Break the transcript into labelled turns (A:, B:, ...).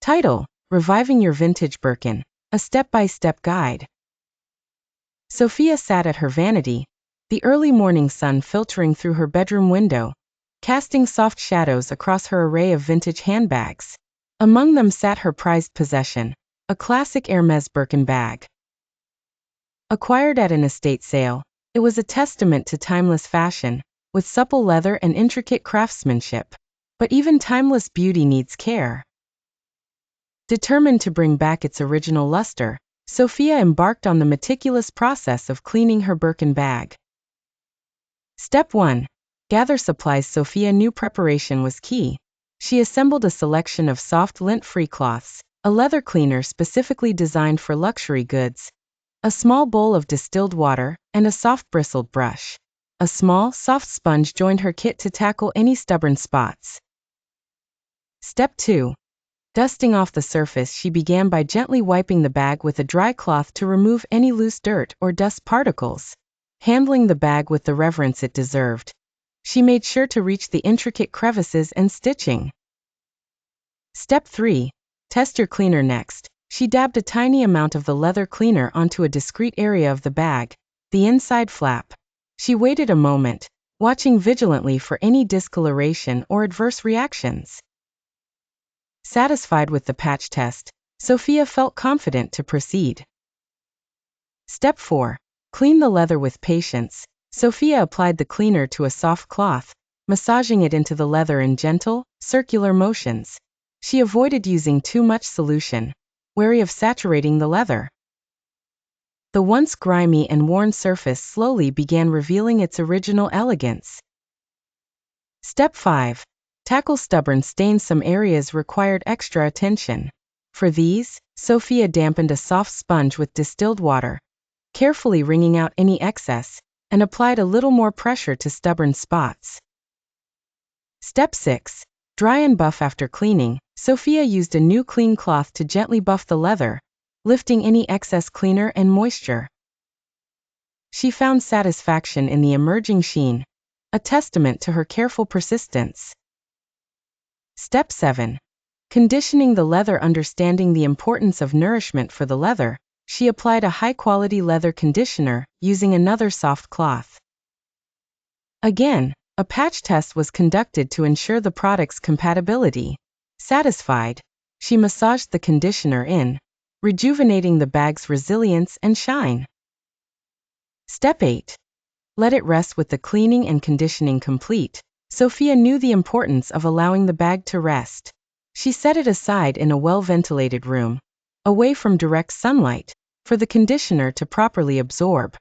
A: Title: Reviving Your Vintage Birkin, a step-by-step guide. Sophia sat at her vanity, the early morning sun filtering through her bedroom window, casting soft shadows across her array of vintage handbags. Among them sat her prized possession, a classic Hermès Birkin bag. Acquired at an estate sale, it was a testament to timeless fashion, with supple leather and intricate craftsmanship. But even timeless beauty needs care. Determined to bring back its original luster, Sophia embarked on the meticulous process of cleaning her Birkin bag. Step 1. Gather supplies. Sophia knew preparation was key. She assembled a selection of soft lint-free cloths, a leather cleaner specifically designed for luxury goods, a small bowl of distilled water, and a soft bristled brush. A small, soft sponge joined her kit to tackle any stubborn spots. Step 2. Dusting off the surface. She began by gently wiping the bag with a dry cloth to remove any loose dirt or dust particles. Handling the bag with the reverence it deserved, she made sure to reach the intricate crevices and stitching. Step 3. Test your cleaner. Next, she dabbed a tiny amount of the leather cleaner onto a discrete area of the bag, the inside flap. She waited a moment, watching vigilantly for any discoloration or adverse reactions. Satisfied with the patch test, Sophia felt confident to proceed. Step 4. Clean the leather with patience. Sophia applied the cleaner to a soft cloth, massaging it into the leather in gentle, circular motions. She avoided using too much solution, wary of saturating the leather. The once grimy and worn surface slowly began revealing its original elegance. Step 5. Tackle stubborn stains. Some areas required extra attention. For these, Sophia dampened a soft sponge with distilled water, carefully wringing out any excess, and applied a little more pressure to stubborn spots. Step 6. Dry and buff. After cleaning, Sophia used a new clean cloth to gently buff the leather, lifting any excess cleaner and moisture. She found satisfaction in the emerging sheen, a testament to her careful persistence. Step 7. Conditioning the leather. Understanding the importance of nourishment for the leather, she applied a high-quality leather conditioner using another soft cloth. Again, a patch test was conducted to ensure the product's compatibility. Satisfied, she massaged the conditioner in, rejuvenating the bag's resilience and shine. Step 8. Let it rest. With the cleaning and conditioning complete, Sophia knew the importance of allowing the bag to rest. She set it aside in a well-ventilated room, away from direct sunlight, for the conditioner to properly absorb.